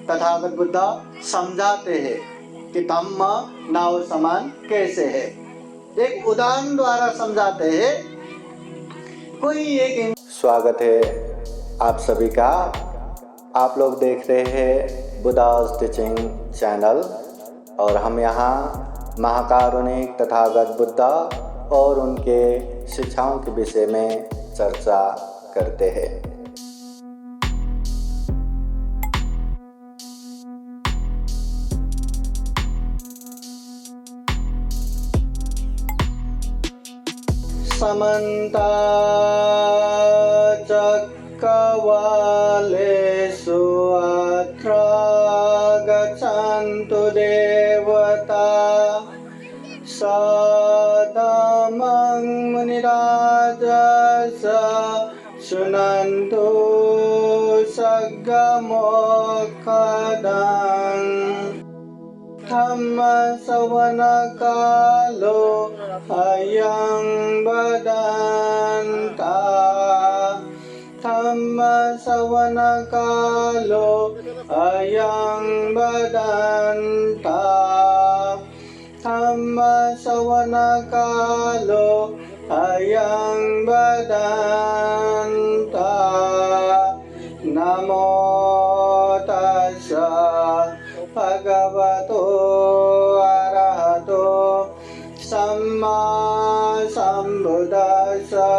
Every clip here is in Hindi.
तथागत बुद्ध समझाते हैं कि धम्म नाव समान कैसे है। एक उदाहरण द्वारा समझाते हैं। कोई एक स्वागत है आप सभी का। आप लोग देख रहे हैं बुद्धास टीचिंग चैनल और हम यहाँ महाकारुणिक तथागत बुद्ध और उनके शिक्षाओं के विषय में चर्चा करते हैं। समन्त चक्रवालेषु अत्र गच्छन्तु देवता सदमं मुनिराजस शृण्वन्तु सद्गमोक्षदम् धम्म श्रवण कालो अयं वदन्ता धम्म श्रवण कालो अयं वदन्ता धम्म श्रवण कालो अयं वदन्ता नमो तस्सा भगवतो अरहतो सम्मा सम्बुद्धास्सा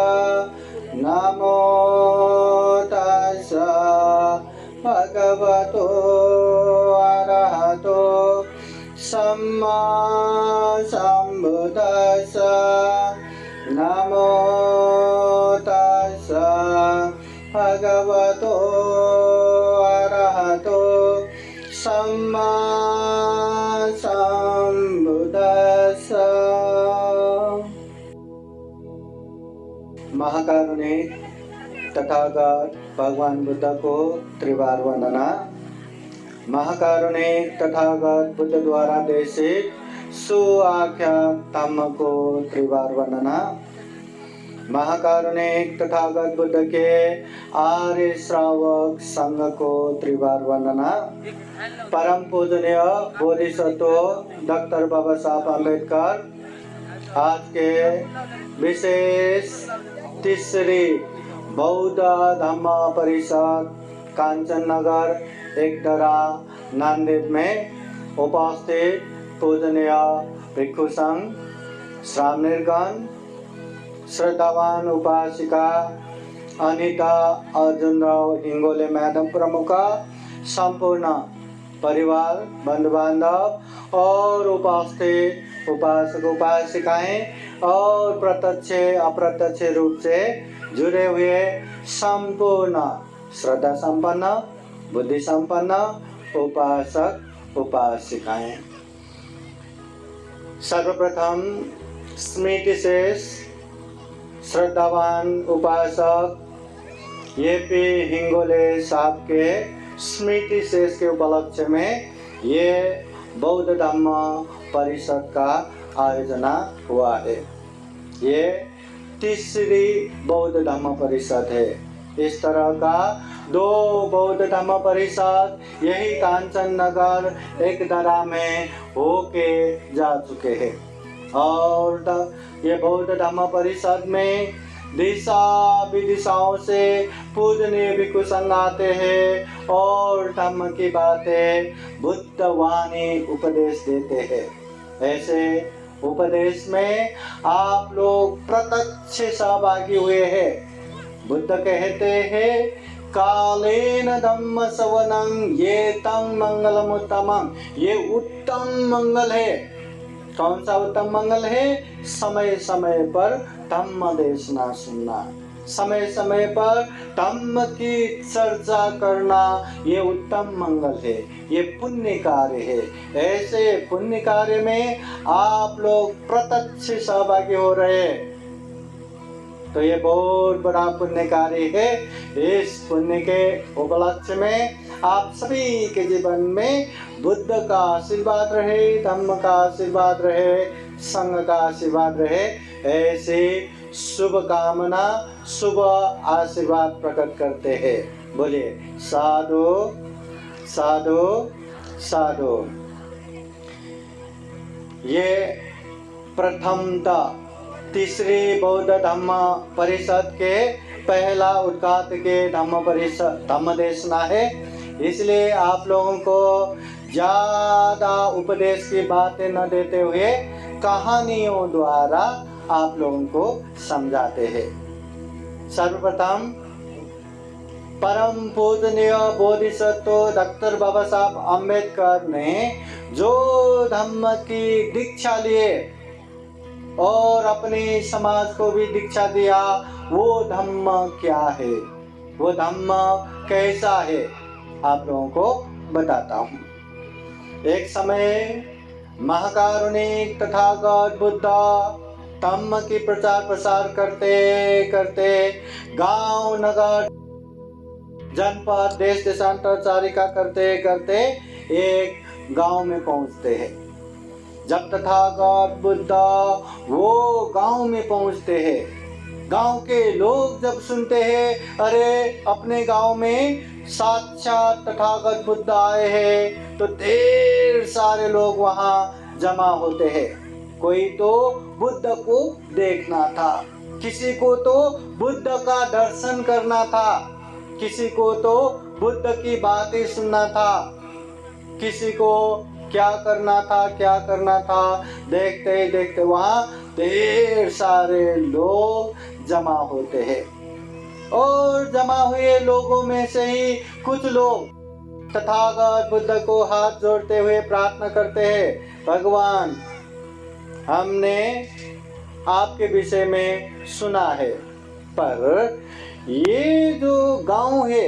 नमो तस्सा भगवतो अरहतो सम्मा सम्बुद्धास्सा नमो तस्सा भगवतो अरहतो सम्मा सम्बुद्धास्सा। महाकारुणिक तथागत भगवान बुद्ध को त्रिवार वंदना। महाकारुणिक तथागत बुद्ध द्वारा देशित सुआख्यात धम्म को त्रिवार वंदना। महाकारुणिक तथागत बुद्ध के आर्य श्रावक संघ को त्रिवार वंदना। परम पूजनीय बोधिसत्व डॉक्टर बाबा साहब अम्बेडकर आज के विशेष तीसरी बौद्ध धम्म परिषद कांचन नगर एकदरा नांदेड़ में उपस्थित पूजनीय भिक्षु संघ श्रावणीगण श्रद्धावान उपासिका अनिता अर्जुनराव हिंगोले मैडम प्रमुख संपूर्ण परिवार बंधु बांधव और उपस्थित उपासक उपासिकाएं और प्रत्यक्ष अप्रत्यक्ष रूप से जुड़े हुए संपूर्ण श्रद्धा संपन्न बुद्धि संपन्न उपासक उपासिकाएं। सर्वप्रथम स्मृति शेष श्रद्धावान उपासक ये.पी. हिंगोले साहब के स्मृति शेष के उपलक्ष्य में ये बौद्ध धम्म परिषद का आयोजना हुआ है। ये तीसरी बौद्ध धम्म परिषद है। इस तरह का दो बौद्ध धम्म परिषद यही कांचन नगर एकदरा में होके जा चुके हैं और ये बौद्ध धम्म परिषद में दिशा विदिशाओं से पूजनीय भिक्षु संघ आते हैं और धम्म की बातें बुद्ध वाणी उपदेश देते हैं। ऐसे उपदेश में आप लोग प्रत्यक्ष सहभागी हुए हैं। बुद्ध कहते हैं कालेन धम्म श्रवणं ये तम मंगलम उत्तमं। ये उत्तम मंगल है। कौन सा उत्तम मंगल है? समय समय पर धम्म देशना सुनना, समय समय पर धम्म की चर्चा करना, ये उत्तम मंगल है, ये पुण्य कार्य है। ऐसे पुण्य कार्य में आप लोग प्रत्यक्ष सहभागी हो रहे हैं तो ये बहुत बड़ा पुण्य कार्य है। इस पुण्य के उपलक्ष्य में आप सभी के जीवन में बुद्ध का आशीर्वाद रहे, धम्म का आशीर्वाद रहे, संघ का आशीर्वाद रहे, ऐसे शुभ कामना शुभ आशीर्वाद प्रकट करते हैं। बोलिए साधु साधु साधु। ये प्रथमतः तीसरी बौद्ध धम्म परिषद के पहला उद्घाट के धम्म देशना है। इसलिए आप लोगों को ज़्यादा उपदेश की बातें न देते हुए कहानियों द्वारा आप लोगों को समझाते हैं। सर्वप्रथम परम पूजनीय बोधिसत्व डॉक्टर बाबा साहब अम्बेडकर ने जो धम्म की दीक्षा लिए और अपने समाज को भी दीक्षा दिया, वो धम्म क्या है, वो धम्म कैसा है, आप लोगों को बताता हूँ। एक समय महाकारुणिक तथागत बुद्ध धम्म की प्रचार प्रसार करते करते गांव नगर जनपद देश देशांतर चारिका करते करते एक गांव में पहुंचते हैं। जब तथागत बुद्ध वो गांव में पहुंचते हैं, गांव के लोग जब सुनते हैं अरे अपने गांव में साक्षात तथागत बुद्ध आए हैं, तो ढेर सारे लोग वहां जमा होते हैं। कोई तो बुद्ध को देखना था, किसी को तो बुद्ध का दर्शन करना था, किसी को तो बुद्ध की बातें सुनना था, किसी को क्या करना था। देखते ही देखते वहाँ ढेर सारे लोग जमा होते हैं और जमा हुए लोगों में से ही कुछ लोग तथागत बुद्ध को हाथ जोड़ते हुए प्रार्थना करते हैं, भगवान हमने आपके विषय में सुना है, पर ये जो गांव है,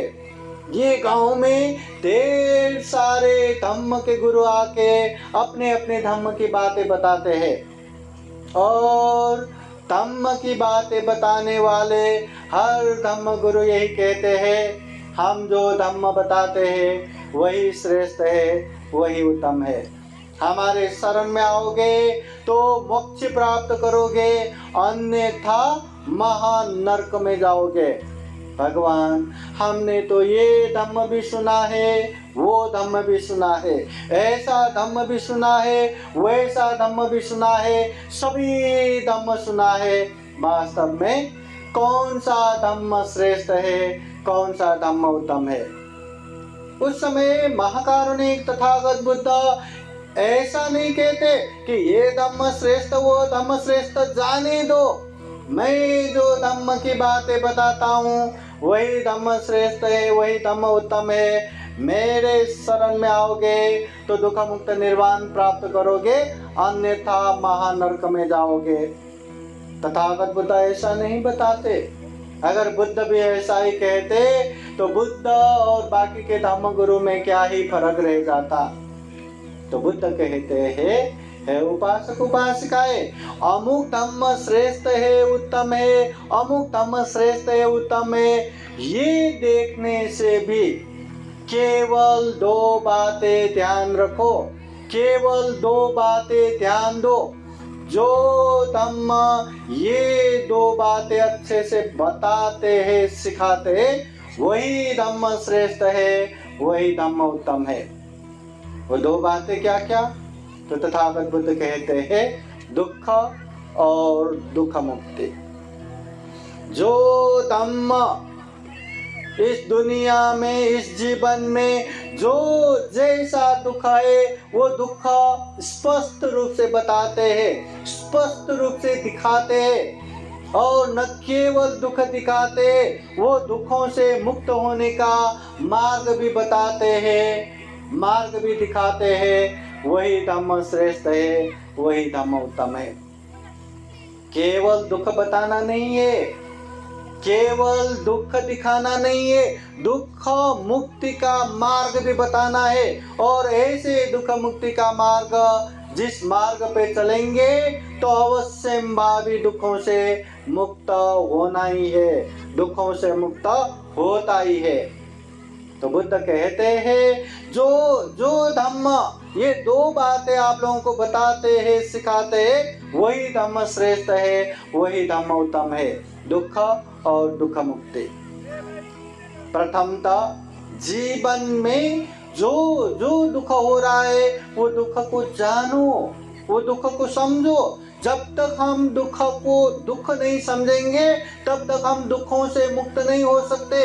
ये गांव में ढेर सारे धम्म के गुरु आके अपने अपने धम्म की बातें बताते हैं और धम्म की बातें बताने वाले हर धम्म गुरु यही कहते हैं, हम जो धम्म बताते हैं वही श्रेष्ठ है, वही उत्तम है। हमारे शरण में आओगे तो मोक्ष प्राप्त करोगे, अन्यथा महानरक में जाओगे। भगवान हमने तो ये धम्म भी सुना है, वो धम्म भी सुना है, ऐसा धम्म भी सुना है, वैसा धम्म भी सुना है, सभी धम्म सुना है, वास्तव में कौन सा धम्म श्रेष्ठ है, कौन सा धम्म उत्तम है। उस समय महाकारुणिक तथागत बुद्ध ऐसा नहीं कहते कि ये धम्म श्रेष्ठ वो धम्म श्रेष्ठ, जाने दो, मैं जो धम्म की बातें बताता हूँ वही धम्म श्रेष्ठ है, वही धम्म उत्तम है। मेरे शरण में आओगे तो दुख मुक्त निर्वाण प्राप्त करोगे, अन्यथा महानरक में जाओगे। तथागत बुद्ध ऐसा नहीं बताते। अगर बुद्ध भी ऐसा ही कहते तो बुद्ध और बाकी के धम्म गुरु में क्या ही फर्क रह जाता। तो बुद्ध कहते हैं, है उपासक उपासिकाएं, अमुक धम्म श्रेष्ठ है उत्तम है, अमुक धम्म श्रेष्ठ है उत्तम है, ये देखने से भी केवल दो बातें ध्यान रखो, केवल दो बातें ध्यान दो। जो धम्म ये दो बातें अच्छे से बताते हैं, सिखाते हैं, वही धम्म श्रेष्ठ है, वही धम्म उत्तम है। वो दो बातें क्या क्या? तो तथागत बुद्ध कहते हैं दुख और दुख मुक्ति। जो धम्म इस दुनिया में, इस जीवन में जो जैसा दुख है वो दुख स्पष्ट रूप से बताते हैं, स्पष्ट रूप से दिखाते हैं, और न केवल दुख दिखाते, वो दुखों से मुक्त होने का मार्ग भी बताते हैं, मार्ग भी दिखाते हैं। वही धम्म श्रेष्ठ है, वही धम्म उत्तम है। केवल दुख बताना नहीं है, केवल दुख दिखाना नहीं है, दुख मुक्ति का मार्ग भी बताना है। और ऐसे दुख मुक्ति का मार्ग जिस मार्ग पे चलेंगे तो अवश्य भावी दुखों से मुक्त होना ही है, दुखों से मुक्त होता ही है। तो बुद्ध कहते हैं जो जो धम्म ये दो बातें आप लोगों को बताते हैं, सिखाते हैं, वही धम्म श्रेष्ठ है, वही धम्म उत्तम है, दुख और दुख मुक्ति। प्रथमतः जीवन में जो जो दुख हो रहा है वो दुख को जानो, वो दुख को समझो। जब तक हम दुख नहीं समझेंगे तब तक हम दुखों से मुक्त नहीं हो सकते।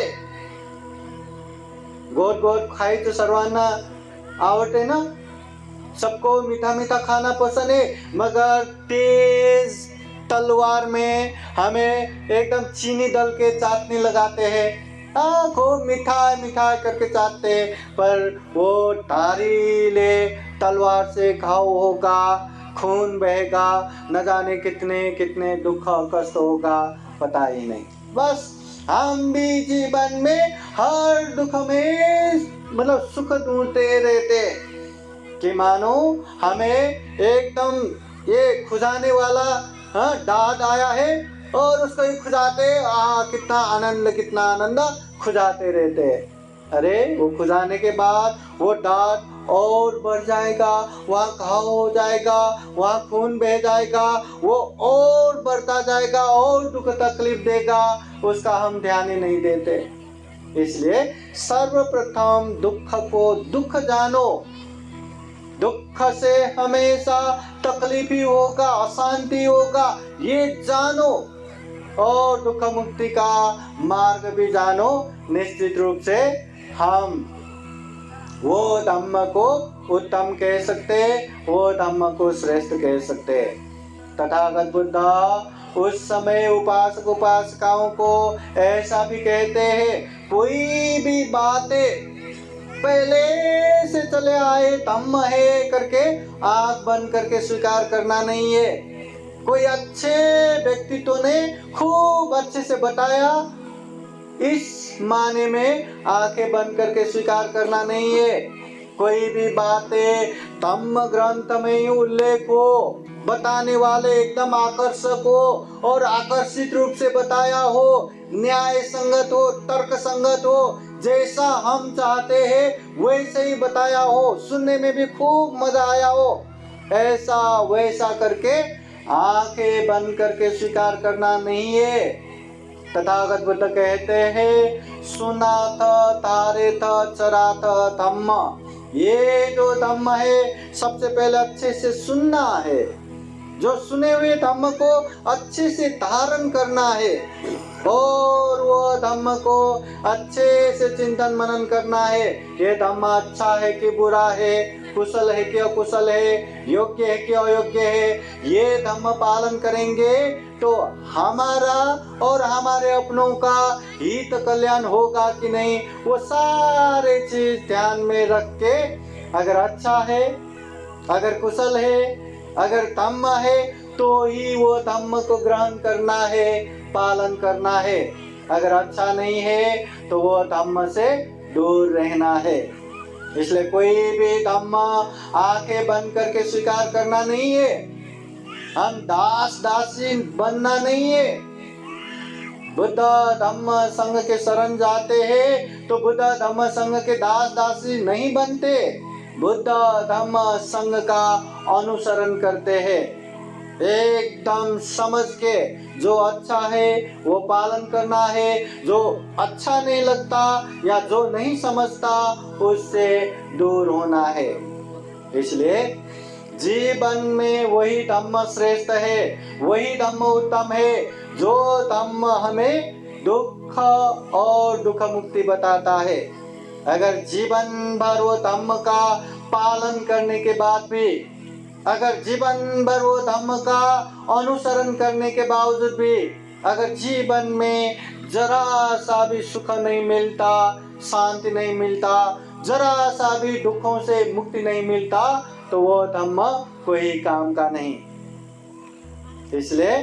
गोड गोड खाई तो सर्वाना आवड़ते ना, सबको मीठा मीठा खाना पसंद है, मगर तेज तलवार में हमें एकदम चीनी डाल के चाटनी लगाते हैं। खूब मीठा मीठा करके चाटते हैं, पर वो धारीले तलवार से घाव होगा, खून बहेगा, न जाने कितने कितने दुख कष्ट होगा, पता ही नहीं। बस हम भी जीवन में हर दुख में मतलब सुख ढूंढते रहते कि मानो हमें एकदम ये खुजाने वाला दाद आया है और उसको ही खुजाते, कितना आनंद खुजाते रहते। अरे वो खुजाने के बाद वो दाद और बढ़ जाएगा, वहाँ घाव हो जाएगा, वहाँ खून बह जाएगा, वो और बढ़ता जाएगा और दुख तकलीफ देगा, उसका हम ध्यान ही नहीं देते। इसलिए सर्वप्रथम दुख को दुख जानो। दुख से हमेशा तकलीफ ही होगा, अशांति होगा, ये जानो और दुख मुक्ति का मार्ग भी जानो। निश्चित रूप से हम वो धम्म को उत्तम कह सकते, वो धम्म को श्रेष्ठ कह सकते। तथागत बुद्ध उस समय उपासक उपासिकाओं को ऐसा भी कहते हैं, कोई भी बातें पहले से चले आए धम्म है करके आंख बंद करके स्वीकार करना नहीं है। कोई अच्छे व्यक्तित्व ने खूब अच्छे से बताया, इस माने में आंखें बंद करके स्वीकार करना नहीं है। कोई भी बातें धम्म ग्रंथ में ही उल्लेख हो, बताने वाले एकदम आकर्षक हो और आकर्षित रूप से बताया हो, न्याय संगत हो, तर्क संगत हो, जैसा हम चाहते हैं वैसे ही बताया हो, सुनने में भी खूब मजा आया हो, ऐसा वैसा करके आंखें बंद करके स्वीकार करना नहीं है। तथागत बुद्ध कहते हैं, सुनाथ तारेथ चराथ धम्म। ये जो धम्म है सबसे पहले अच्छे से सुनना है, जो सुने हुए धम्म को अच्छे से धारण करना है और वो धम्म को अच्छे से चिंतन मनन करना है। ये धम्म अच्छा है कि बुरा है, कुशल है कि अकुशल है, योग्य है कि अयोग्य है, ये धम्म पालन करेंगे तो हमारा और हमारे अपनों का हित कल्याण होगा कि नहीं, वो सारे चीज ध्यान में रख के अगर अच्छा है, अगर कुशल है, अगर धम्म है तो ही वो धम्म को ग्रहण करना है, पालन करना है। अगर अच्छा नहीं है तो वो धम्म से दूर रहना है। इसलिए कोई भी धम्म आंखें बंद करके स्वीकार करना नहीं है। हम दास दासी बनना नहीं है। बुद्ध धम्म संघ के शरण जाते हैं तो बुद्ध धम्म संघ के दास दासी नहीं बनते, बुद्ध धम्म संघ का अनुसरण करते हैं। एकदम समझ के जो अच्छा है वो पालन करना है, जो अच्छा नहीं लगता या जो नहीं समझता उससे दूर होना है। इसलिए जीवन में वही धम्म श्रेष्ठ है, वही धम्म उत्तम है, जो धम्म हमें दुख और दुख मुक्ति बताता है। अगर जीवन भर वो धम्म का पालन करने के बाद भी, अगर जीवन भर वो धम्म का अनुसरण करने के बावजूद भी अगर जीवन में जरा सा भी सुख नहीं मिलता, शांति नहीं मिलता, जरा सा भी दुखों से मुक्ति नहीं मिलता, तो वो धम्म कोई काम का नहीं। इसलिए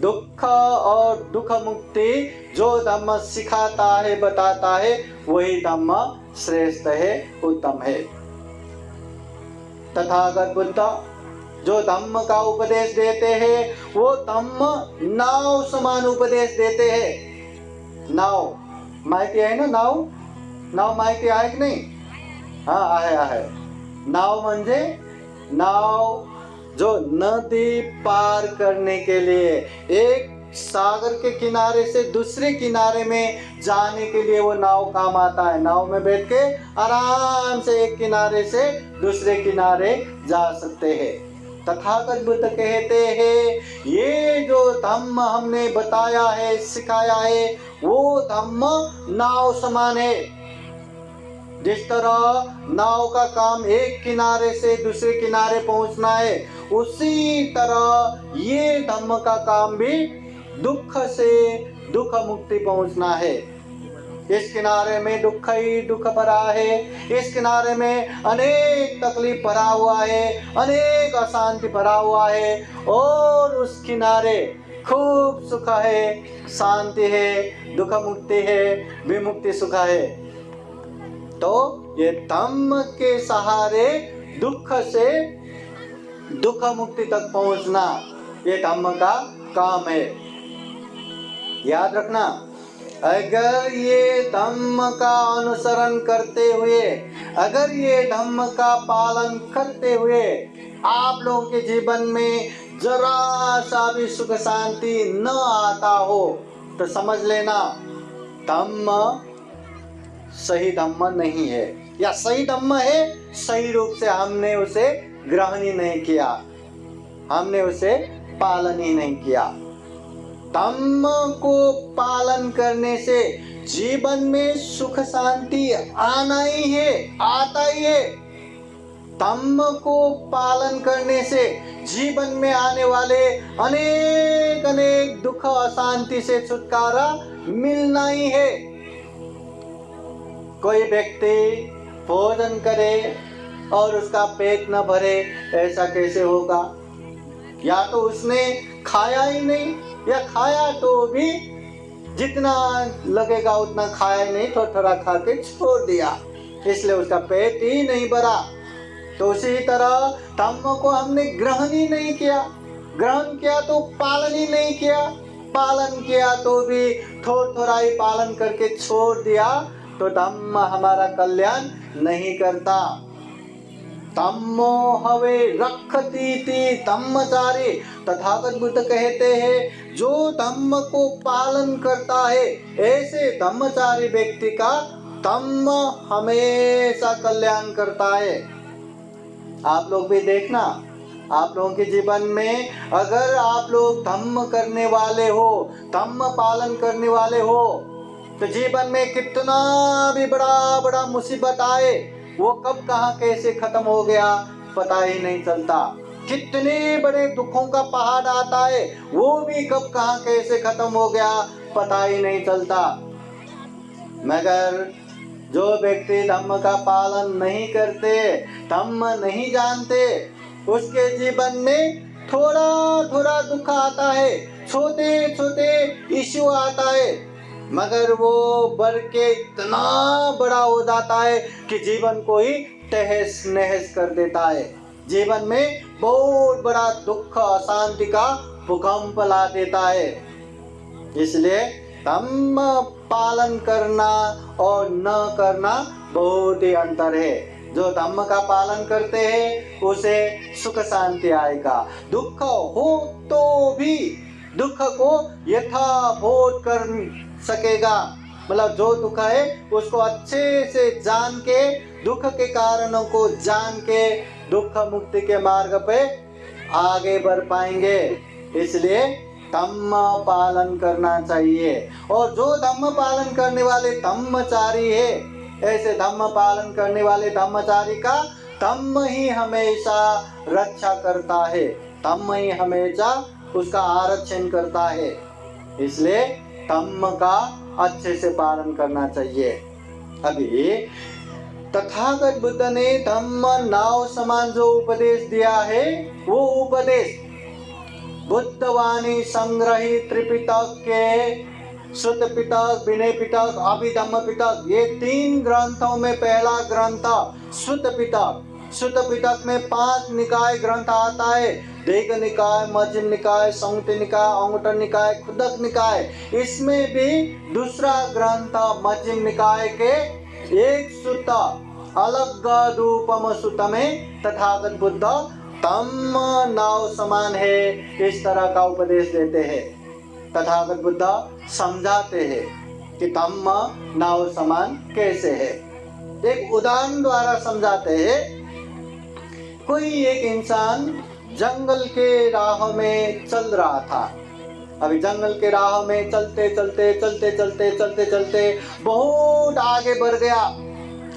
दुख और दुख मुक्ति जो धम्म सिखाता है, बताता है, वही धम्म श्रेष्ठ है, उत्तम है। तथागत बुद्ध जो धम्म का उपदेश देते हैं वो धम्म नाव समान उपदेश देते हैं। नाव माहिती आहे ना, नाव माहिती आहे की नाही? हाँ आहे। नाव म्हणजे नाव जो नदी पार करने के लिए एक सागर के किनारे से दूसरे किनारे में जाने के लिए वो नाव काम आता है। नाव में बैठ के आराम से एक किनारे से दूसरे किनारे जा सकते हैं। तथागत बुद्ध कहते हैं ये जो धम्म हमने बताया है, सिखाया है, वो धम्म नाव समान है। जिस तरह नाव का काम एक किनारे से दूसरे किनारे पहुंचना है, उसी तरह ये धम्म का काम भी दुख से दुख मुक्ति पहुंचना है। इस किनारे में दुख ही दुख भरा है, इस किनारे में अनेक तकलीफ भरा हुआ है, अनेक अशांति भरा हुआ है, और उस किनारे खूब सुख है, शांति है, दुख मुक्ति है, विमुक्ति सुख है। तो ये धम्म के सहारे दुख से दुख मुक्ति तक पहुंचना, ये धम्म का काम है। याद रखना, अगर ये धम्म का अनुसरण करते हुए, अगर ये धम्म का पालन करते हुए आप लोगों के जीवन में जरा सा भी सुख शांति न आता हो, तो समझ लेना धम्म सही धम्म नहीं है, या सही धम्म है, सही रूप से हमने उसे ग्रहण ही नहीं किया, हमने उसे पालन ही नहीं किया। धम्म को पालन करने से जीवन में सुख शांति आना ही है, आता ही है। धम्म को पालन करने से जीवन में आने वाले अनेक अनेक दुख अशांति से छुटकारा मिलना ही है। कोई व्यक्ति भोजन करे और उसका पेट न भरे, ऐसा कैसे होगा? या तो उसने खाया ही नहीं, या खाया तो भी जितना लगेगा उतना खाया ही नहीं, थोड़ा थोड़ा खा के छोड़ दिया, इसलिए उसका पेट ही नहीं भरा। तो उसी तरह धम्म को हमने ग्रहण ही नहीं किया, ग्रहण किया तो पालन ही नहीं किया, पालन किया तो भी थोड़ा थोड़ा ही पालन करके छोड़ दिया, तो धम्म हमारा कल्याण नहीं करता। धम्मो हवे रक्षतीति धम्मचारी, तथागत बुद्ध कहते हैं जो धम्म को पालन करता है, ऐसे धम्मचारी व्यक्ति का धम्म हमेशा कल्याण करता है। आप लोग भी देखना, आप लोगों के जीवन में अगर आप लोग धम्म करने वाले हो, धम्म पालन करने वाले हो, तो जीवन में कितना भी बड़ा बड़ा मुसीबत आए, वो कब कहाँ कैसे खत्म हो गया पता ही नहीं चलता। कितने बड़े दुखों का पहाड़ आता है, वो भी कब कहाँ कैसे खत्म हो गया पता ही नहीं चलता। मगर जो व्यक्ति धम्म का पालन नहीं करते, धम्म नहीं जानते, उसके जीवन में थोड़ा थोड़ा दुख आता है, छोटे छोटे इश्यू आता है, मगर वो बढ़ के इतना बड़ा हो जाता है कि जीवन को ही तहस नहस कर देता है। जीवन में बहुत बड़ा दुख अशांति का भूकंप ला देता है। इसलिए धम्म पालन करना और न करना बहुत ही अंतर है। जो धम्म का पालन करते हैं उसे सुख शांति आएगा। दुख हो तो भी दुख को यथाभूत कर सकेगा, मतलब जो दुख है उसको अच्छे से जान के, दुख के कारणों को जान के दुख मुक्ति के मार्ग पे आगे बढ़ पाएंगे। इसलिए धम्म पालन करना चाहिए, और जो धम्म पालन करने वाले धम्मचारी है, ऐसे धम्म पालन करने वाले धम्मचारी का धम्म ही हमेशा रक्षा करता है, धम्म ही हमेशा उसका आरक्षण करता है। इसलिए धम्म का अच्छे से पालन करना चाहिए। अभी तथागत बुद्ध ने धम्म नाव समान जो उपदेश दिया है, वो उपदेश बुद्धवाणी संग्रहित त्रिपिटक के सुत्त पिटक, विनय पिटक, अभिधम्म पिटक, ये 3 ग्रंथों में पहला ग्रंथ सुत्त पिटक। सुत्त पिटक में 5 निकाय ग्रंथ आता है, दीघ निकाय, मध्यम निकाय, संयुक्त निकाय, अंगुत्तर निकाय, खुदक निकाय। इसमें भी दूसरा ग्रंथ मध्यम निकाय के एक सुत्त अलग्गदूपम सुत्त में तथागत बुद्ध धम्म नाव समान है, इस तरह का उपदेश देते हैं। तथागत बुद्ध समझाते हैं कि धम्म नाव समान कैसे है। एक उदाहरण द्वारा समझाते हैं। कोई एक इंसान जंगल के राह में चल रहा था। अभी जंगल के राह में चलते चलते बहुत आगे बढ़ गया।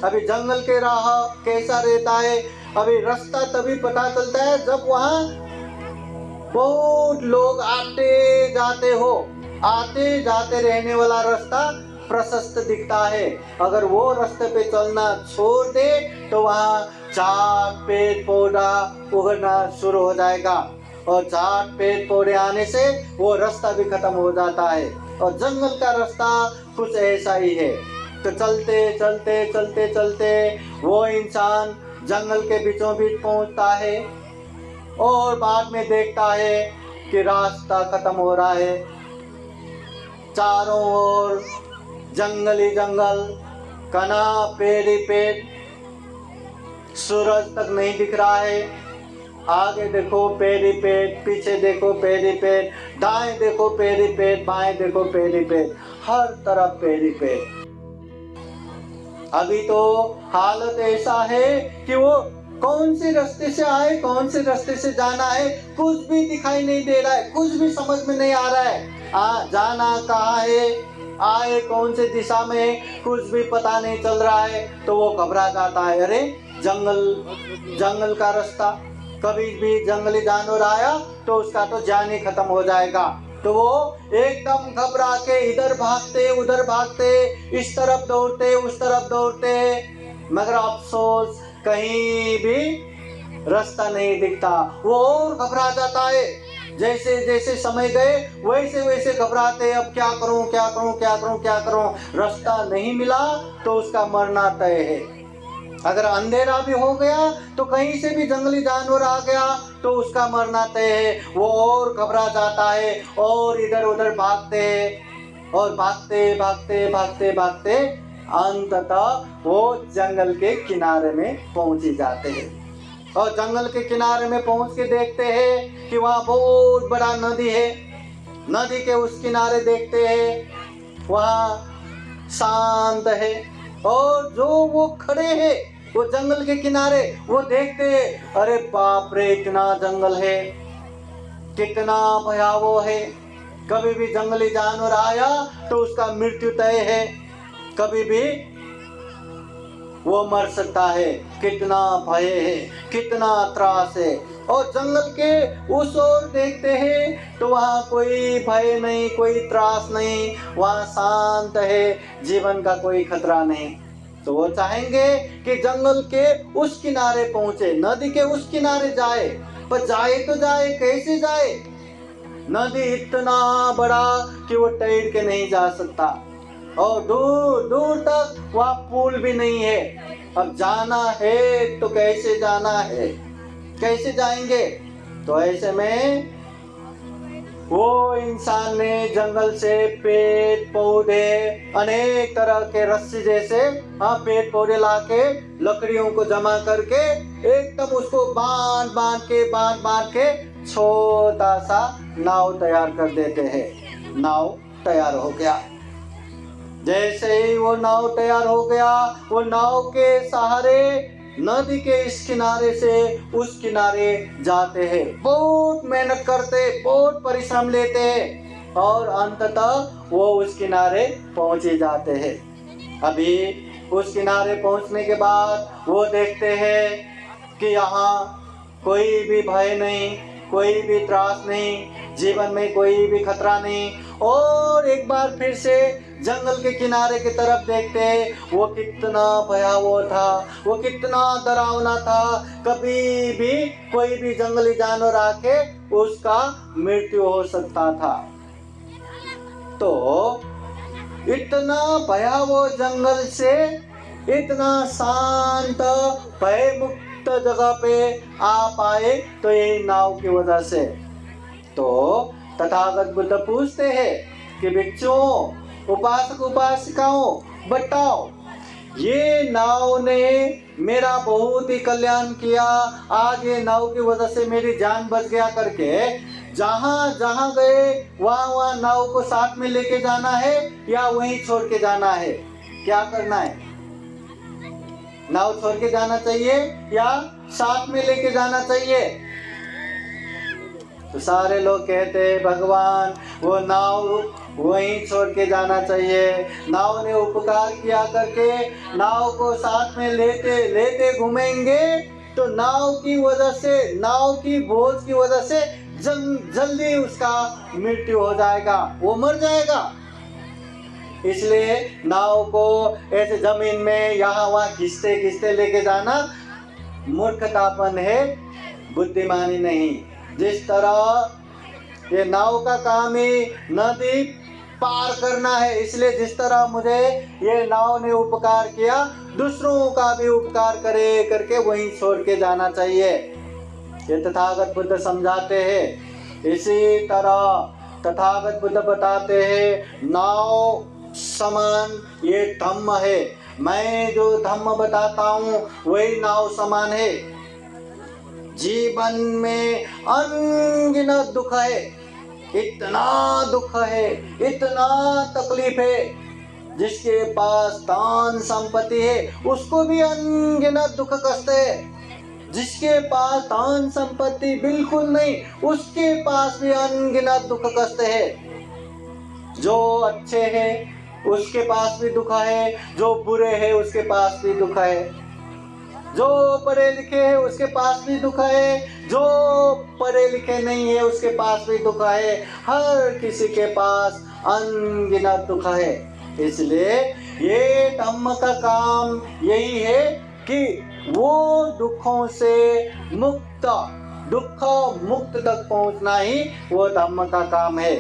अभी जंगल के राह कैसा रहता है, अभी रास्ता तभी पता चलता है जब वहाँ बहुत लोग आते जाते रहने वाला रास्ता प्रशस्त दिखता है। अगर वो रास्ते पे चलना छोड़ दे तो वहाँ झाड़ पेड़ पौधा उगना शुरू हो जाएगा, और झाड़ पेड़ पौधे आने से वो रास्ता भी खत्म हो जाता है। और जंगल का रास्ता कुछ ऐसा ही है। तो चलते वो इंसान जंगल के बीचों बीच पहुंचता है और बाद में देखता है कि रास्ता खत्म हो रहा है। चारों ओर जंगली जंगल, घना पेड़ ही पेड़, सूरज तक नहीं दिख रहा है। आगे देखो पेड़ ही पेड़, पीछे देखो पेड़ ही पेड़, दाएं देखो पेड़ ही पेड़, बाएं देखो पेड़ ही पेड़, हर तरफ पेड़ ही पेड़। अभी तो हालत ऐसा है कि वो कौन से रास्ते से आए, कौन से रास्ते से जाना है, कुछ भी दिखाई नहीं दे रहा है, कुछ भी समझ में नहीं आ रहा है। जाना कहाँ है, आए कौन से दिशा में, कुछ भी पता नहीं चल रहा है। तो वो घबरा जाता है। अरे जंगल का रास्ता, कभी भी जंगली जानवर आया तो उसका तो जान ही खत्म हो जाएगा। तो वो एकदम घबरा के इधर भागते उधर भागते, इस तरफ दौड़ते उस तरफ दौड़ते, मगर अफसोस कहीं भी रास्ता नहीं दिखता। वो और घबरा जाता है। जैसे जैसे समय गए वैसे वैसे घबराते, अब क्या करूं, रास्ता नहीं मिला तो उसका मरना तय है। अगर अंधेरा भी हो गया तो कहीं से भी जंगली जानवर आ गया तो उसका मरना तय है। वो और घबरा जाता है और इधर उधर भागते हैं और भागते अंततः वो जंगल के किनारे में पहुंच ही जाते हैं। और जंगल के किनारे में पहुंच के देखते हैं कि वहाँ बहुत बड़ा नदी है। नदी के उस किनारे देखते हैं वहाँ शांत है, और जो वो खड़े हैं वो जंगल के किनारे, वो देखते हैं अरे बाप रे, इतना जंगल है, कितना भयावह है। कभी भी जंगली जानवर आया तो उसका मृत्यु तय है, कभी भी वो मर सकता है। कितना भय है, कितना त्रास है। और जंगल के उस ओर देखते हैं तो वहाँ कोई भय नहीं, कोई त्रास नहीं, वहाँ शांत है, जीवन का कोई खतरा नहीं। तो वो चाहेंगे कि जंगल के उस किनारे पहुंचे, नदी के उस किनारे जाए, पर जाए तो जाए कैसे जाए? नदी इतना बड़ा कि वो तैर के नहीं जा सकता, और दूर दूर तक वहाँ पुल भी नहीं है। अब जाना है तो कैसे जाना है, कैसे जाएंगे? तो ऐसे में वो इंसान ने जंगल से पेड़ पौधे, अनेक तरह के रस्सी जैसे पेड़ पौधे लाके लकड़ियों को जमा करके एकदम उसको बांध के छोटा सा नाव तैयार कर देते हैं। नाव तैयार हो गया। जैसे ही वो नाव तैयार हो गया, वो नाव के सहारे नदी के इस किनारे से उस किनारे जाते हैं। बहुत मेहनत करते, बहुत परिश्रम लेते हैं, और अंततः वो उस किनारे पहुंच ही जाते हैं। अभी उस किनारे पहुंचने के बाद वो देखते हैं कि यहाँ कोई भी भय नहीं, कोई भी त्रास नहीं, जीवन में कोई भी खतरा नहीं। और एक बार फिर से जंगल के किनारे की तरफ देखते हैं, वो कितना भयावह था, वो कितना डरावना था। कभी भी कोई भी जंगली जानवर आके उसका मृत्यु हो सकता था। तो इतना भयावह जंगल से इतना शांत भयमुक्त जगह पे आ पाए तो यही नाव की वजह से। तो तथागत बुद्ध पूछते हैं कि भिक्षुओं, उपासक उपासिकाओं, बताओ, ये नाव ने मेरा बहुत ही कल्याण किया, आज ये नाव की वजह से मेरी जान बच गया करके जहां जहां गए वहां वहां नाव को साथ में लेके जाना है या वहीं छोड़ के जाना है? क्या करना है? नाव छोड़ के जाना चाहिए या साथ में लेके जाना चाहिए? तो सारे लोग कहते हैं भगवान वो नाव वहीं छोड़ के जाना चाहिए। नाव ने उपकार किया करके नाव को साथ में लेते लेते घूमेंगे तो नाव की वजह से, नाव की बोझ की वजह से जल्दी उसका मृत्यु हो जाएगा, वो मर जाएगा। इसलिए नाव को ऐसे जमीन में यहाँ वहाँ खींचते खींचते लेके जाना मूर्खतापन है, बुद्धिमानी नहीं। जिस तरह ये नाव का काम ही नदी पार करना है, इसलिए जिस तरह मुझे ये नाव ने उपकार किया दूसरों का भी उपकार करे करके वहीं छोड़ के जाना चाहिए। ये तथागत बुद्ध समझाते हैं। इसी तरह तथागत बुद्ध बताते हैं नाव समान ये धम्म है। मैं जो धम्म बताता हूँ वही नाव समान है। जीवन में अनगिनत दुख है, इतना दुख है, इतना तकलीफ है। जिसके पास धन संपत्ति है उसको भी अनगिनत दुख कष्ट है। जिसके पास धन संपत्ति बिल्कुल नहीं उसके पास भी अनगिनत दुख कष्ट है। जो अच्छे हैं उसके पास भी दुख है, जो बुरे हैं उसके पास भी दुख है। जो पढ़े लिखे हैं उसके पास भी दुख है, जो पढ़े लिखे नहीं है उसके पास भी दुख है। हर किसी के पास अनगिनत दुख है। इसलिए ये धम्म का काम यही है कि वो दुखों से मुक्त, दुख मुक्त तक पहुंचना ही वो धम्म का काम है।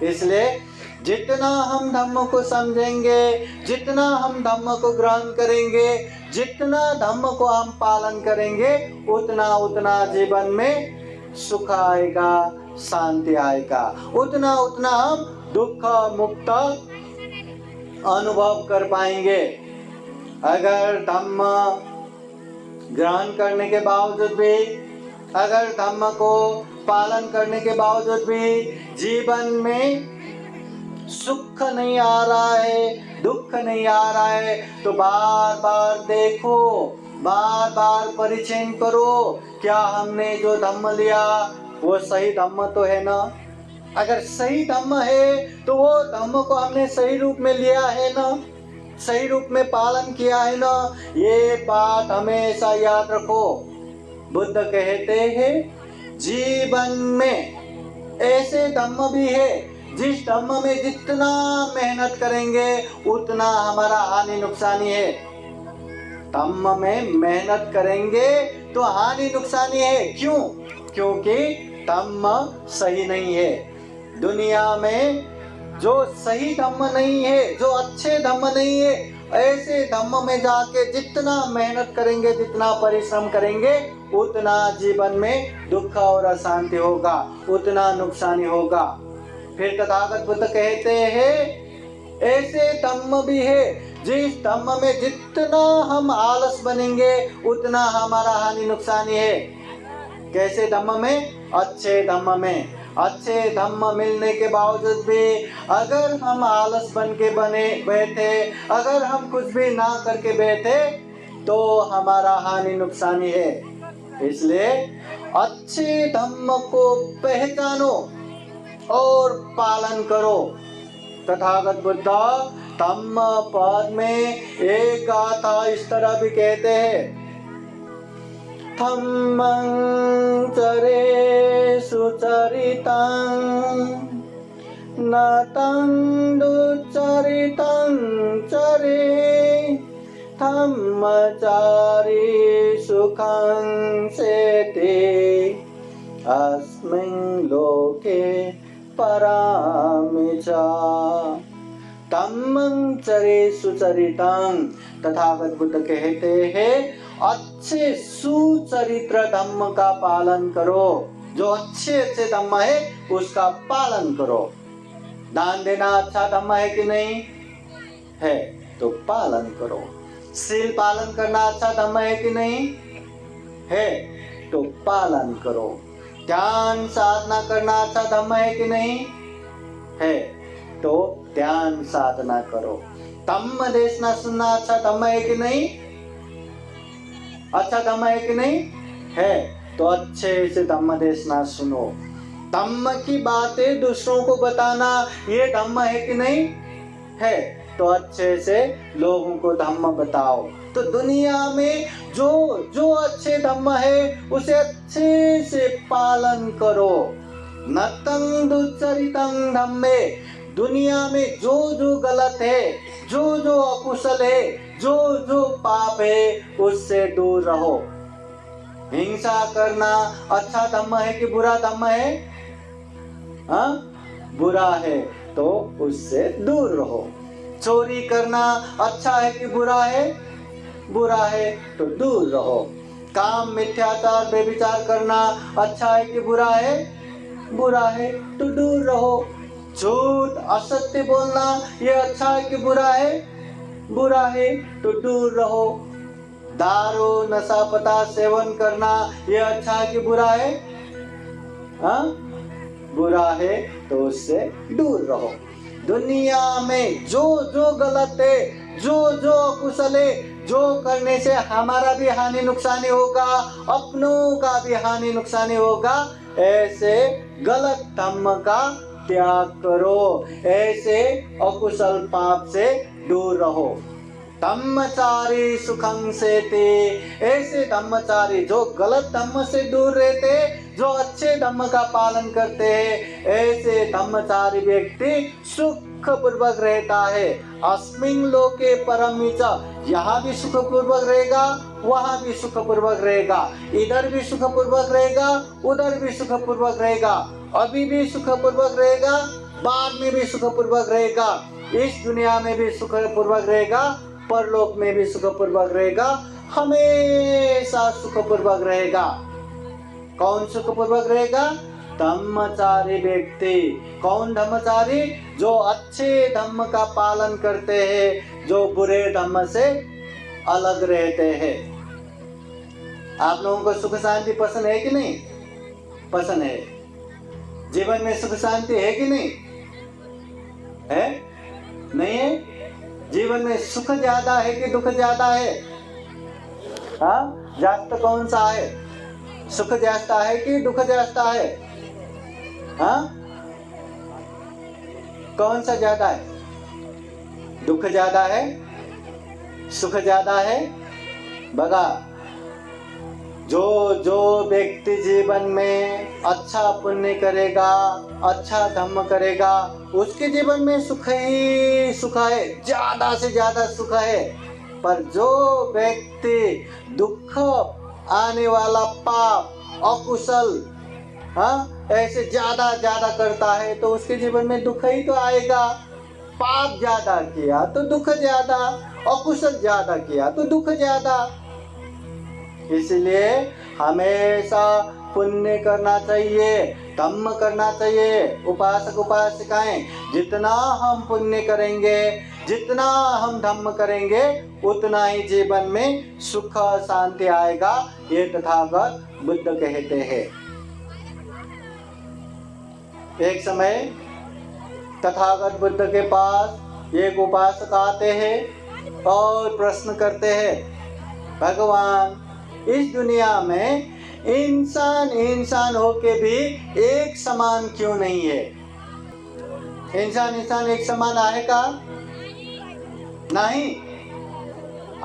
इसलिए जितना हम धम्म को समझेंगे, जितना हम धम्म को ग्रहण करेंगे, जितना धम्म को हम पालन करेंगे उतना उतना जीवन में सुख आएगा, शांति आएगा, उतना उतना हम दुख मुक्त अनुभव कर पाएंगे। अगर धम्म ग्रहण करने के बावजूद भी, अगर धम्म को पालन करने के बावजूद भी जीवन में सुख नहीं आ रहा है, दुख नहीं आ रहा है, तो बार बार देखो, बार बार परिचय करो, क्या हमने जो धम्म लिया वो सही धम्म तो है ना? अगर सही धम्म है तो वो धम्म को हमने सही रूप में लिया है ना, सही रूप में पालन किया है ना? ये बात हमेशा याद रखो। बुद्ध कहते हैं जीवन में ऐसे धम्म भी है जिस धम्म में जितना मेहनत करेंगे उतना हमारा हानि नुकसानी है। धम्म में मेहनत करेंगे तो हानि नुकसानी है। क्यों? क्योंकि धम्म सही नहीं है। दुनिया में जो सही धम्म नहीं है, जो अच्छे धम्म नहीं है, ऐसे धम्म में जाके जितना मेहनत करेंगे, जितना परिश्रम करेंगे उतना जीवन में दुख और अशांति होगा, उतना नुकसानी होगा। फिर तथागत बुद्ध कहते हैं ऐसे धम्म भी है जिस धम्म में जितना हम आलस बनेंगे उतना हमारा हानि नुकसानी है। कैसे धम्म में? अच्छे धम्म में। अच्छे धम्म मिलने के बावजूद भी अगर हम आलस बन के बैठे, अगर हम कुछ भी ना करके बैठे तो हमारा हानि नुकसानी है। इसलिए अच्छे धम्म को पहचानो और पालन करो। तथागत बुद्ध धम्म पद में एक गाथा इस तरह भी कहते हैं, धम्मं चरे सुचरितं न तं दुच्चरितं चरे धम्मचारी सुखं सेते अस्मिन् लोके परामिचा। धम्मं चरे सुचरितं, तथागत बुद्ध कहते हैं अच्छे सुचरित्र धम्म का पालन करो। जो अच्छे अच्छे धम्म है उसका पालन करो। दान देना अच्छा धम्म है कि नहीं है? तो पालन करो। शील पालन करना अच्छा धम्म है कि नहीं है? तो पालन करो। ध्यान साधना करना अच्छा धम्म है कि नहीं है? तो ध्यान साधना करो। धम्म देशना सुनना अच्छा धम्म है कि नहीं? अच्छा धम्म है कि नहीं है? तो अच्छे से धम्म देशना सुनो। धम्म की बातें दूसरों को बताना ये धम्म है कि नहीं है? तो अच्छे से लोगों को धम्म बताओ। तो दुनिया में जो जो अच्छे धम्म है उसे अच्छे से पालन करो। नतं दुच्चरितं धम्मे, दुनिया में जो जो गलत है, जो जो अकुशल है, जो जो पाप है, उससे दूर रहो। हिंसा करना अच्छा धम्म है कि बुरा धम्म है? हाँ, बुरा है, तो उससे दूर रहो। चोरी करना अच्छा है कि बुरा है? बुरा है, तो दूर रहो। काम मिथ्याचार व्यभिचार करना अच्छा है कि बुरा है? बुरा है, तो दूर रहो। झूठ असत्य बोलना ये अच्छा है कि बुरा है? बुरा है, तो दूर रहो। दारू नशा पता सेवन करना ये अच्छा है कि बुरा है? हाँ, बुरा है, तो उससे दूर रहो। दुनिया में जो जो गलत है, जो जो अकुशल है, जो करने से हमारा भी हानि नुकसानी होगा, अपनों का भी हानि नुकसानी होगा, ऐसे गलत धम्म का त्याग करो। ऐसे अकुशल पाप से दूर रहो। धम्मचारी सुखं सेते, ऐसे धम्मचारी जो गलत धम्म से दूर रहते, जो अच्छे धम्म का पालन करते हैं, ऐसे धम्मचारी व्यक्ति सुख पूर्वक रहता है। अस्मिन् लोके परम च, यहाँ भी सुख पूर्वक रहेगा, वहाँ भी सुख पूर्वक रहेगा, इधर भी सुख पूर्वक रहेगा, उधर भी सुख पूर्वक रहेगा, अभी भी सुख पूर्वक रहेगा, बाद में भी सुख पूर्वक रहेगा, इस दुनिया में भी सुख पूर्वक रहेगा, परलोक में भी सुख पूर्वक रहेगा, हमेशा सुख पूर्वक रहेगा। कौन सुख पूर्वक रहेगा? धम्मचारी व्यक्ति। कौन धम्मचारी? जो अच्छे धम्म का पालन करते हैं, जो बुरे धम्म से अलग रहते हैं। आप लोगों को सुख शांति पसंद है कि नहीं? पसंद है। जीवन में सुख शांति है कि नहीं है? नहीं है? जीवन में सुख ज्यादा है कि दुख ज्यादा है? हाँ, ज्यादा कौन सा है? सुख ज्यादा है कि दुख ज्यादा है? हाँ, कौन सा ज्यादा है? दुख ज्यादा है, सुख ज्यादा है? बगा, जो जो व्यक्ति जीवन में अच्छा पुण्य करेगा, अच्छा धम्म करेगा, उसके जीवन में सुख ही सुख है, ज्यादा से ज्यादा सुख है। पर जो व्यक्ति दुख आने वाला पाप अकुशल, हाँ, ऐसे ज्यादा ज्यादा करता है, तो उसके जीवन में दुख ही तो आएगा। पाप ज्यादा किया तो दुख ज्यादा, अकुशल ज्यादा किया तो दुख ज्यादा। इसलिए हमेशा पुण्य करना चाहिए, धम्म करना चाहिए। उपासक उपासिकाएं, जितना हम पुण्य करेंगे, जितना हम धम्म करेंगे, उतना ही जीवन में सुख शांति आएगा, ये तथागत बुद्ध कहते हैं। एक समय तथागत बुद्ध के पास एक उपासक आते हैं और प्रश्न करते हैं, भगवान, इस दुनिया में इंसान इंसान होके भी एक समान क्यों नहीं है? इंसान इंसान एक समान आहे का? नहीं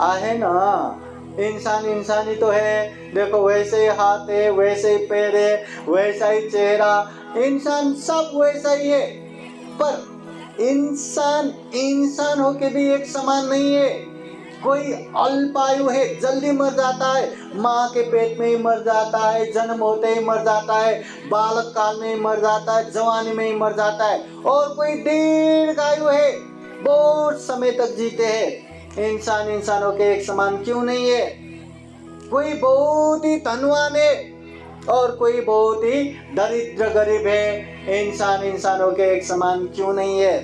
आहे ना। इंसान इंसान ही तो है। देखो, वैसे ही हाथ है, वैसे ही पैर है, वैसा ही चेहरा, इंसान सब वैसा ही है। पर इंसान इंसान होके भी एक समान नहीं है। कोई अल्पायु है, जल्दी मर जाता है, माँ के पेट में ही मर जाता है, जन्म होते ही मर जाता है, बालक काल में ही मर जाता है, जवानी में ही मर जाता है। और कोई दीर्घायु है, बहुत समय तक जीते हैं। इंसान इंसानों के एक समान क्यों नहीं है? कोई बहुत ही धनवान है और कोई बहुत ही दरिद्र गरीब है। इंसान इंसानों के एक समान क्यों नहीं है?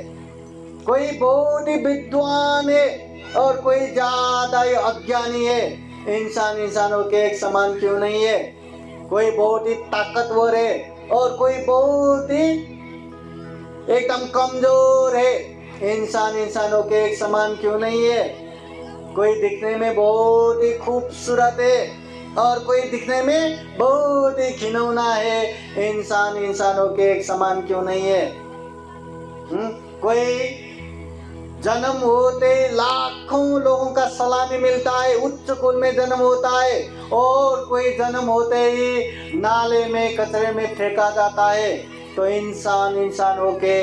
कोई बहुत ही विद्वान है और कोई ज्यादा ही अज्ञानी है। इंसान इंसानों के एक समान क्यों नहीं है? कोई बहुत ही ताकतवर है और कोई बहुत ही एकदम कमजोर है। इंसान इंसानों के एक समान क्यों नहीं है? कोई दिखने में बहुत ही खूबसूरत है और कोई दिखने में बहुत ही घिनौना है। इंसान इंसानों के एक समान क्यों नहीं है? कोई जन्म होते लाखों लोगों का सलामी मिलता है, उच्च कुल में जन्म होता है, और कोई जन्म होते ही नाले में कचरे में फेंका जाता है। तो इंसान इंसानों के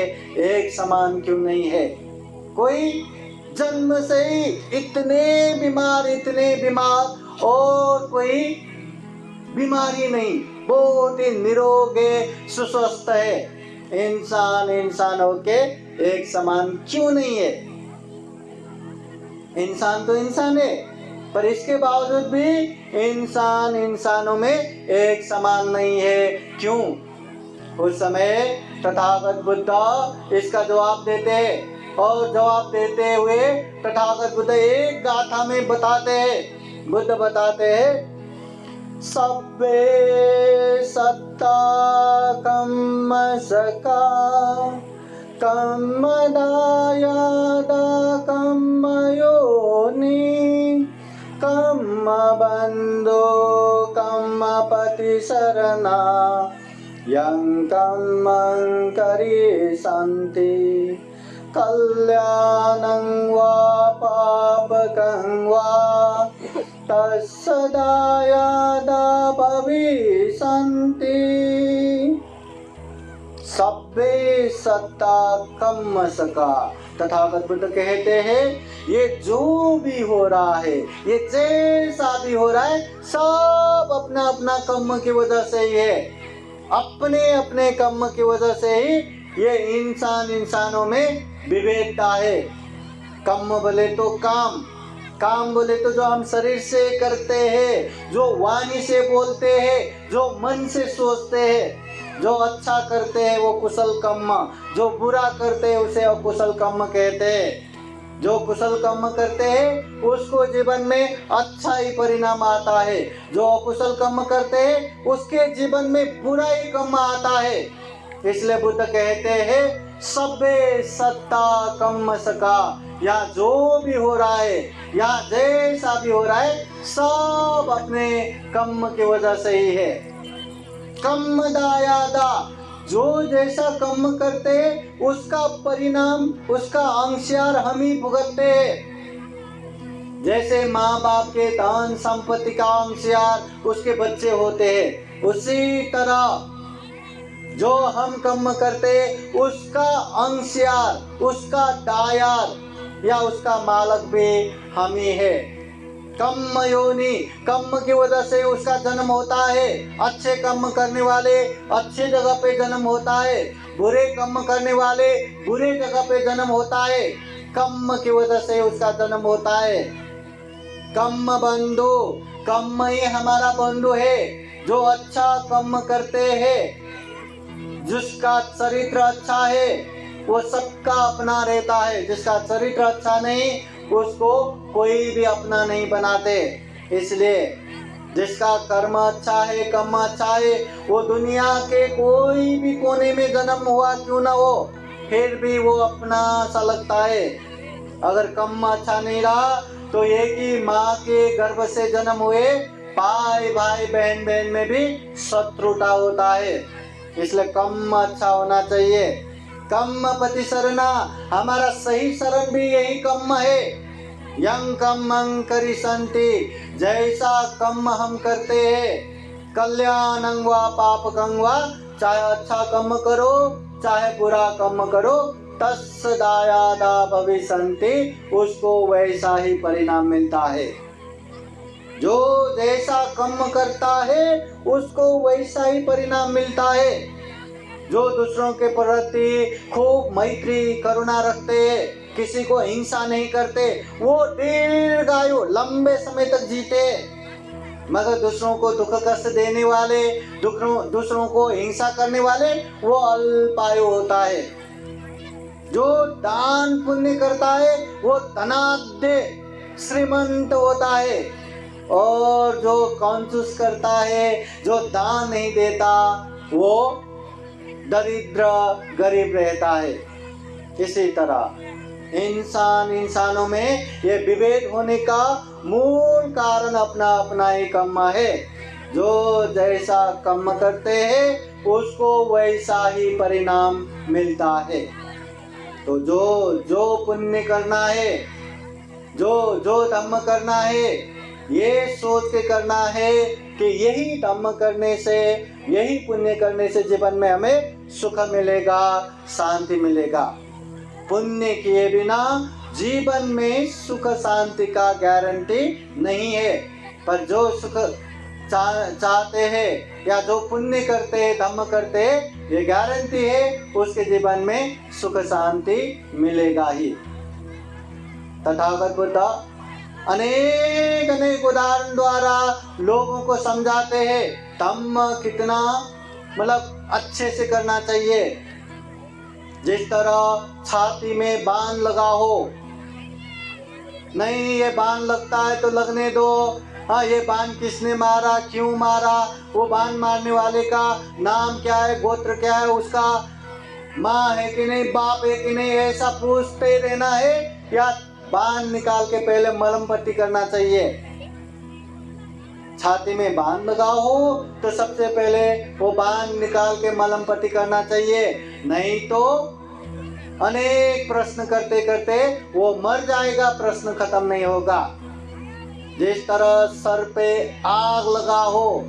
एक समान क्यों नहीं है? कोई जन्म से ही इतने बीमार और कोई बीमारी नहीं, बहुत ही निरोग है, सुस्वस्थ है। इंसान इंसानों के एक समान क्यों नहीं है? इंसान तो इंसान है, पर इसके बावजूद भी इंसान इंसानों में एक समान नहीं है। क्यों? उस समय तथागत बुद्ध इसका जवाब देते हैं, और जवाब देते हुए तथागत बुद्ध एक गाथा में बताते हैं। बुद्ध बताते हैं, सब्बे सत्ता कम्म सका कम्म दायादा कम्म योनि कम्म बंधो कम्म पति शरणा यं कम्मं करिसन्ति कल्याणं वा पापकं वा तत्सदायादा भविष्यन्ति। सब्बे सत्ता कम्म सका। तथागत बुद्ध कहते हैं, ये जो भी हो रहा है, ये जैसा भी हो रहा है, सब अपना अपना कर्म की वजह से ही है। अपने अपने कर्म की वजह से ही ये इंसान इंसानों में विभेदता है। कर्म बोले तो काम बोले तो जो हम शरीर से करते हैं, जो वाणी से बोलते हैं, जो मन से सोचते हैं। जो अच्छा करते हैं वो कुशल कर्म, जो बुरा करते हैं उसे अकुशल कर्म कहते हैं। जो कुशल कर्म करते हैं उसको जीवन में अच्छा ही परिणाम आता है, जो अकुशल कर्म करते हैं उसके जीवन में बुरा ही कर्म आता है। इसलिए बुद्ध कहते हैं, सब्बे सत्ता कर्म सका। या जो भी हो रहा है, या जैसा भी हो रहा है, सब अपने कर्म की वजह से ही है। कर्म दायादा, जो जैसा कर्म करते हैं उसका परिणाम, उसका अंशयार हम ही भुगतते हैं। जैसे माँ बाप के धन संपत्ति का अंशयार उसके बच्चे होते हैं, उसी तरह जो हम कर्म करते उसका अंशयार, उसका दायार या उसका मालक भी हम ही है। कर्म योनि, कर्म की वजह से उसका जन्म होता है। अच्छे कर्म करने वाले अच्छे जगह पे जन्म होता है, बुरे कर्म करने वाले बुरे जगह पे जन्म होता है। कर्म की वजह से उसका जन्म होता है। कर्म बंधु, कर्म ही हमारा बंधु है। जो अच्छा कर्म करते हैं, जिसका चरित्र अच्छा है वो सबका अपना रहता है। जिसका चरित्र अच्छा नहीं उसको कोई भी अपना नहीं बनाते। इसलिए जिसका कर्म अच्छा है, कर्म अच्छा है, वो दुनिया के कोई भी कोने में जन्म हुआ क्यों ना हो, फिर भी वो अपना सा लगता है। अगर कर्म अच्छा नहीं रहा तो एक ही माँ के गर्भ से जन्म हुए भाई बहन में भी शत्रुता होता है। इसलिए कर्म अच्छा होना चाहिए। कर्म पति शरणा, हमारा सही शरण भी यही कर्म है। यं कर्मं करिसन्ति, जैसा कर्म हम करते हैं, कल्याणं वा पापकं वा, चाहे अच्छा कर्म करो चाहे बुरा कर्म करो, तत्सदायादा भविष्यन्ति, उसको वैसा ही परिणाम मिलता है। जो जैसा कर्म करता है उसको वैसा ही परिणाम मिलता है। जो दूसरों के प्रति खूब मैत्री करुणा रखते हैं, किसी को हिंसा नहीं करते, वो दीर्घायु लंबे समय तक जीते। मगर दूसरों को दुख कष्ट देने वाले, दूसरों को हिंसा करने वाले, वो अल्पायु होता है। जो दान पुण्य करता है वो धनाढ्य श्रीमंत होता है। और जो कंजूस करता है, जो दान नहीं देता, वो दरिद्र गरीब रहता है। इसी तरह इंसानों में ये विभेद होने का मूल कारण अपना अपना ही कर्म है। जो जैसा कर्म करते हैं उसको वैसा ही परिणाम मिलता है। तो जो जो पुण्य करना है, जो जो धर्म करना है, ये सोच के करना है कि यही धर्म करने से, यही पुण्य करने से जीवन में हमें सुख मिलेगा, शांति मिलेगा। पुण्य किए बिना जीवन में सुख शांति का गारंटी नहीं है। पर जो सुख चाहते हैं या जो पुण्य करते हैं, धर्म करते हैं, ये गारंटी है उसके जीवन में सुख शांति मिलेगा ही। तथागत बुद्ध अनेक अनेक उदाहरण द्वारा लोगों को समझाते हैं धम्म कितना मतलब अच्छे से करना चाहिए। जिस तरह छाती में बाण लगा हो, नहीं ये बाण लगता है तो लगने दो, हाँ ये बाण किसने मारा, क्यों मारा, वो बाण मारने वाले का नाम क्या है, गोत्र क्या है, उसका माँ है कि नहीं, बाप है कि नहीं, ऐसा पूछते रहना है। या बाण निकाल के पहले मलम पट्टी करना चाहिए। छाती में बाण लगा हो तो सबसे पहले वो बाण निकाल के मलम पट्टी करना चाहिए, नहीं तो अनेक प्रश्न करते करते वो मर जाएगा, प्रश्न खत्म नहीं होगा। जिस तरह सर पे आग लगा हो,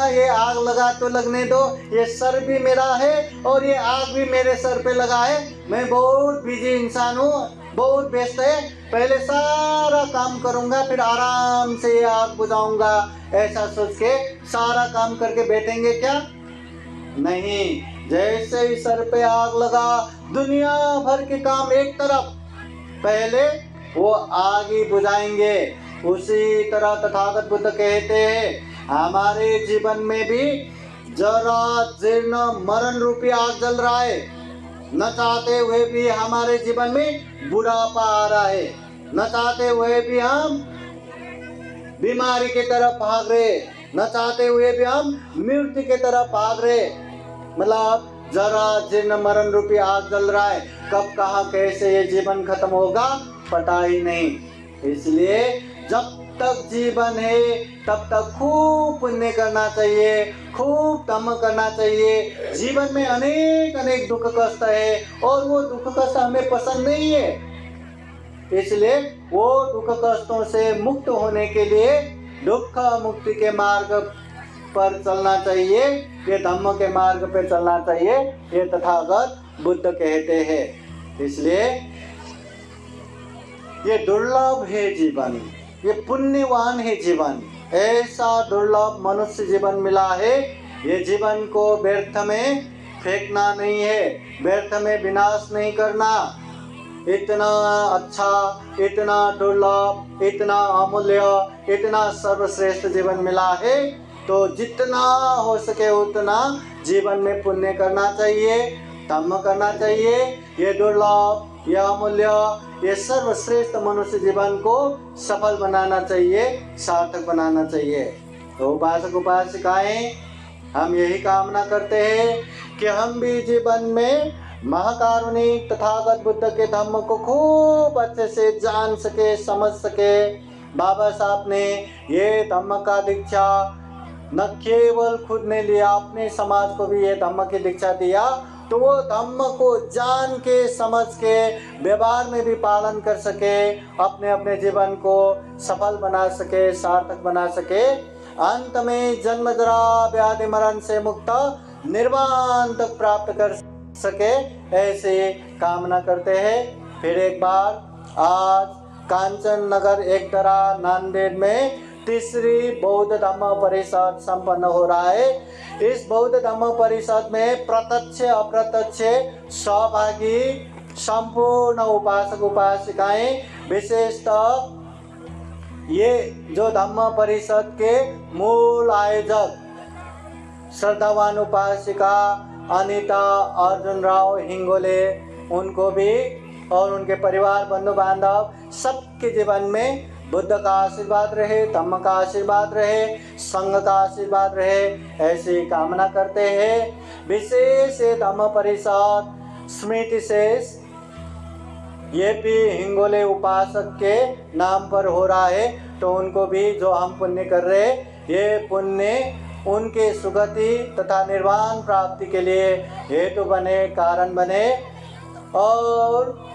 ये आग लगा तो लगने दो, ये सर भी मेरा है और ये आग भी मेरे सर पे लगा है, मैं बहुत बिजी इंसान हूँ, बहुत व्यस्त है, पहले सारा काम करूंगा फिर आराम से आग बुझाऊंगा, ऐसा सोच के सारा काम करके बैठेंगे क्या? नहीं। जैसे ही सर पे आग लगा, दुनिया भर के काम एक तरफ, पहले वो आग ही बुझाएंगे। उसी तरह तथागत बुद्ध कहते हैं हमारे जीवन में भी जरा जीर्ण मरण रूपी आग जल रहा है। न चाहते हुए भी हमारे जीवन में बुढ़ापा आ रहा है, न चाहते हुए भी हम बीमारी की तरफ भाग रहे, न चाहते हुए भी हम मृत्यु की तरफ भाग रहे। मतलब जरा जीर्ण मरण रूपी आग जल रहा है, कब कहाँ कैसे ये जीवन खत्म होगा पता ही नहीं। इसलिए जब तक जीवन है तब तक खूब पुण्य करना चाहिए, खूब धर्म करना चाहिए। जीवन में अनेक अनेक दुख कष्ट है और वो दुख कष्ट हमें पसंद नहीं है, इसलिए वो दुख कष्टों से मुक्त होने के लिए दुख मुक्ति के मार्ग पर चलना चाहिए, ये धम्म के मार्ग पर चलना चाहिए, ये तथागत बुद्ध कहते हैं। इसलिए ये दुर्लभ है जीवन, ये पुण्यवान है जीवन, ऐसा दुर्लभ मनुष्य जीवन मिला है। ये जीवन को व्यर्थ में फेंकना नहीं है, व्यर्थ में विनाश नहीं करना। इतना अच्छा, इतना दुर्लभ, इतना अमूल्य, इतना सर्वश्रेष्ठ जीवन मिला है, तो जितना हो सके उतना जीवन में पुण्य करना चाहिए, धर्म करना चाहिए। ये दुर्लभ, यह अमूल्य, ये सर्वश्रेष्ठ मनुष्य जीवन को सफल बनाना चाहिए, सार्थक बनाना चाहिए। तो उपासक उपासिकाएं, हम यही कामना करते हैं कि हम भी जीवन में महाकारुणिक तथागत बुद्ध के धम्म को खूब अच्छे से जान सके, समझ सके। बाबा साहब ने ये धम्म का दीक्षा न केवल खुद ने लिया, अपने समाज को भी ये धम्म की दीक्षा दिया, तो वो धम्म को जान के समझ के व्यवहार में भी पालन कर सके, अपने अपने जीवन को सफल बना सके, सार्थक बना सके, अंत में जन्म जरा व्याधि मरण से मुक्त निर्वाण तक प्राप्त कर सके, ऐसे कामना करते हैं। फिर एक बार आज कांचन नगर एकदरा नांदेड़ में तीसरी बौद्ध धम्म परिषद संपन्न हो रहा है। इस बौद्ध धम्म परिषद में प्रत्यक्ष अप्रत्यक्ष सहभागी संपूर्ण उपासक उपासिकाएं, विशेषतः ये जो धम्म परिषद के मूल आयोजक श्रद्धावान उपासिका अनीता अर्जुन राव हिंगोले, उनको भी और उनके परिवार बंधु बांधव सबके जीवन में बुद्ध का आशीर्वाद रहे, धम्म का आशीर्वाद रहे, संघ का आशीर्वाद रहे, ऐसी कामना करते हैं। विशेष धम्म परिषद स्मृति शेष ये हिंगोले उपासक के नाम पर हो रहा है, तो उनको भी जो हम पुण्य कर रहे हैं, ये पुण्य उनके सुगति तथा निर्वाण प्राप्ति के लिए हेतु बने, कारण बने, और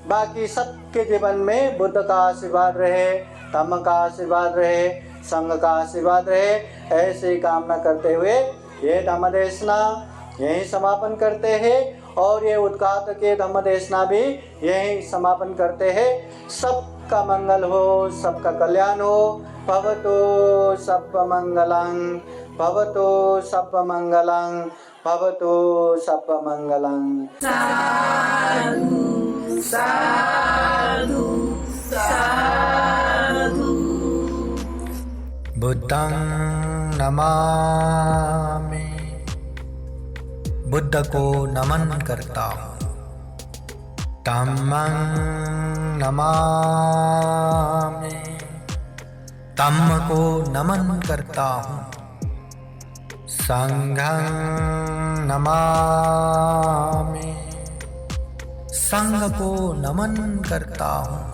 बाकी सबके जीवन में बुद्ध का आशीर्वाद रहे, धम्म का आशीर्वाद रहे, संघ का आशीर्वाद रहे, ऐसी कामना करते हुए ये धम्म देशना यहीं समापन करते हैं। और ये उद्घात के धम्म देशना भी यहीं समापन करते हैं। सबका मंगल हो, सबका कल्याण हो। भवतु सर्वमंगलं, भवतु सर्वमंगलं, भवतु सर्वमंगलं। साधु साधु साधु। बुद्धं नमामि, बुद्ध को नमन करता हूँ। धम्मं नमामि, धम्म को नमन करता हूँ। संघं नमामि, संघ को नमन करता हूँ।